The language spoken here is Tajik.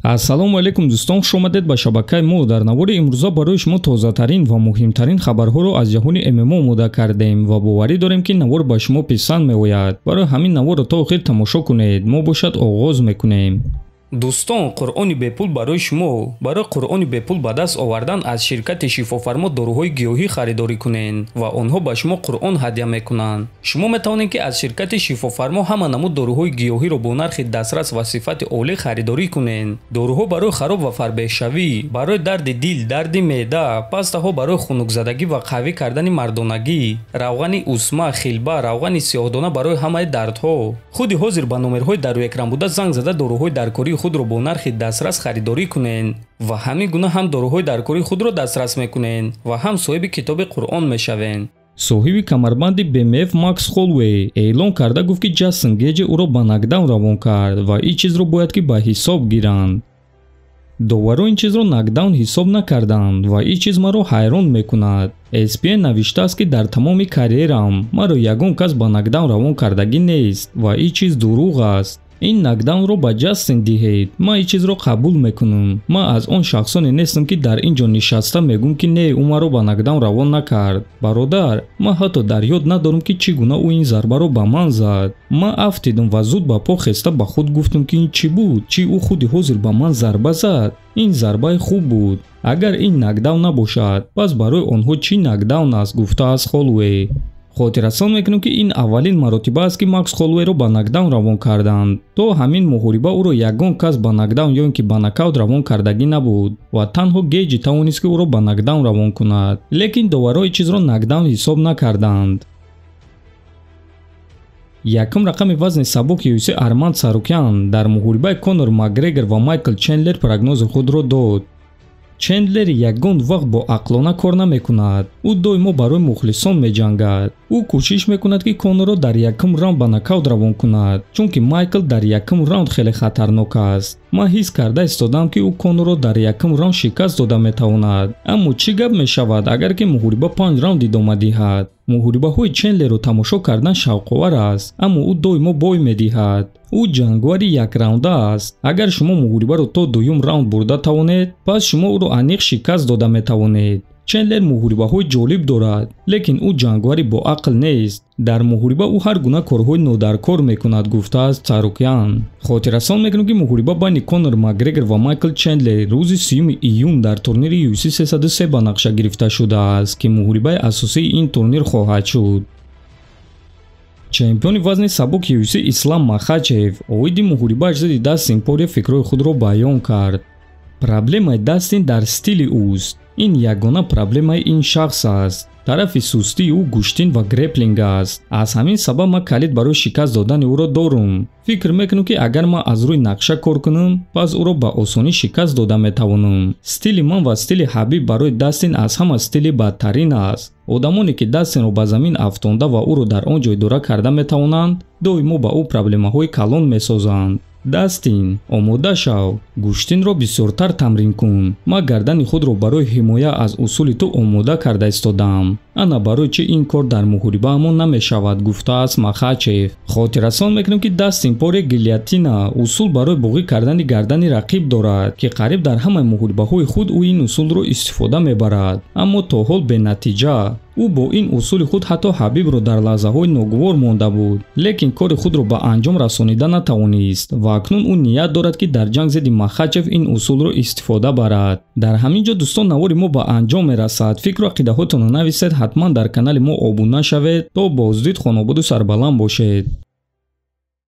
ассалому алайкум дӯстон, хуш омадед ба шабакаи мо. дар навори имрӯза барои шумо тозатарин ва муҳимтарин хабарҳоро аз ҷаҳони ММО омода кардем ва боварӣ дорем ки навор ба шумо писанд меояд. барои ҳамин наворро то охир тамошо кунед. мо бошад оғоз мекунем. дӯстон, қуръони бепул барои шумо. барои қуръони бепул ба даст овардан аз ширкати шифофармо доруҳои гиёҳӣ харидорӣ кунед ва онҳо ба шумо қуръон ҳадя мекунанд. шумо метавонед ки аз ширкати шифофармо ҳама намуд доруҳои гиёҳиро бо нархи дастрас ва сифати олӣ харидорӣ кунед. доруҳо барои хароб ва фарбеҳшавӣ, барои дарди дил, дарди меъда, пастаҳо барои хунукзадагӣ ва қавӣ кардани мардонагӣ, равғани усма, хилба, равғани сиёҳдона барои ҳамаи дардҳо. худи ҳозир ба номерҳои дар рӯекран буда занг зада доруҳои даркории худро бо нархи дастрас харидорӣ кунед ва ҳамин гуна ҳам доруҳои даркории худро дастрас мекунед ва ҳам соҳиби китоби қуръон мешавед. соҳиби камарбанди БМФ Макс эълон карда гуфт ки Ҷастин Геҷи ӯро ба нокдаун равон кард ва ин чизро бояд ки ба ҳисоб гиранд. доваро ин чизро нокдаун ҳисоб накарданд ва ин чиз маро ҳайрон мекунад. ESPN навиштааст ки дар тамоми карьерам маро ягон кас ба нокдаун равон кардагӣ нест ва ин чиз дурӯғ аст. ин нокдаунро ба Ҷастин диҳед. ман ин чизро қабул мекунам. ман аз он шахсоне нестам ки дар ин ҷо нишаста мегӯм ки не, ӯ маро ба нокдаун равон накард. бародар, ман ҳатто дар ёд надорам ки чӣ гуна ӯ ин зарбаро ба ман зад. ман афтидам ва зуд ба по хеста ба худ гуфтам ки ин чӣ буд? чӣ ӯ худи ҳозир ба ман зарба зад? ин зарбаи хуб буд. агар ин нокдаун набошад, пас барои онҳо чӣ нокдаун аст? гуфтааст Холлоуэй. хотиррасон мекунем ки ин аввалин маротиба аст ки Макс Холлоуэйро ба нокдаун равон карданд. то ҳамин муҳориба ӯро ягон кас ба нокдаун ё ин ки ба нокаут равон кардагӣ набуд ва танҳо Геҷи тавонист ки ӯро ба нокдаун равон кунад. лекин доварои чизро нокдаун ҳисоб накарданд. якум рақами вазни сабуки UFC Арман Сарукян дар муҳорибаи Конор Макгрегор ва Майкл Чендлер прогнози худро дод. Чендлер ягон вақт бо ақлона кор намекунад. ӯ доимо барои мухлисон меҷангад. ӯ кӯшиш мекунад ки Конорро дар якум раунд ба нокаут равон кунад, чунки Майкл дар якум раунд хеле хатарнок аст. ман ҳис карда истодам ки ӯ Конорро дар якум раунд шикаст дода метавонад. аммо чӣ гап мешавад агар ки муҳориба 5 раунд идома диҳад? муҳорибаҳои Чендлерро тамошо кардан шавқовар аст, аммо ӯ доимо бой медиҳад. ӯ ҷангвари якраунда аст. агар шумо муҳорибаро то дуюм раунд бурда тавонед, пас шумо ӯро аниқ шикаст дода метавонед. Чендлер муҳорибаҳои ҷолиб дорад, лекин ӯ ҷангвари боақл нест. дар муҳориба ӯ ҳар гуна корҳои нодаркор мекунад, гуфтааст Сарукян. хотиррасон мекунем ки муҳориба байни Конор Макгрегор ва Майкл Чендлер рӯзи 3 июн дар турнири UFC 303 ба нақша гирифта шудааст, ки муҳорибаи асосии ин турнир хоҳад шуд. чемпиони вазни сабуки UFC Ислам Махачев оиди муҳорибааш зидди Дастин Порье фикрҳои худро баён кард. проблемаи Дастин дар стили ӯст. ин ягона проблемаи ин шахс аст. тарафи сустии ӯ гӯштин ва греплинг аст. аз ҳамин сабаб ман калид барои шикаст додани ӯро дорам. фикр мекунам ки агар ман аз рӯи нақша кор кунам, пас ӯро ба осонӣ шикаст дода метавонам. стили ман ва стили Ҳабиб барои Дастин аз ҳама стили бадтарин аст. одамоне ки Дастинро ба замин афтонда ва ӯро дар он ҷо идора карда метавонанд, доимо ба ӯ проблемаҳои калон месозанд. Дастин, омода шав. гӯштинро бисёртар тамрин кун. ман гардани худро барои ҳимоя аз усули ту омода карда истодам. ана барои чӣ ин кор дар муҳорибаамон намешавад, гуфтааст Махачев. хотиррасон мекунем ки Дастин Порье гильотина усул барои боғӣ кардани гардани рақиб дорад, ки қариб дар ҳамаи муҳорибаҳои худ ӯ ин усулро истифода мебарад, аммо то ҳол бенатиҷа. ӯ бо ин усули худ ҳатто Ҳабибро дар лаҳзаҳои ногувор монда буд, лекин кори худро ба анҷом расонида натавонист ва акнун ӯ ният дорад ки дар ҷанг зидди Махачев ин усулро истифода барад. дар ҳамин ҷо дӯстон, навори мо ба анҷом мерасад. фикру ақидаҳотонро нависед, ҳатман дар канали мо обуна шавед. то боздид, хонободу сарбаланд бошед.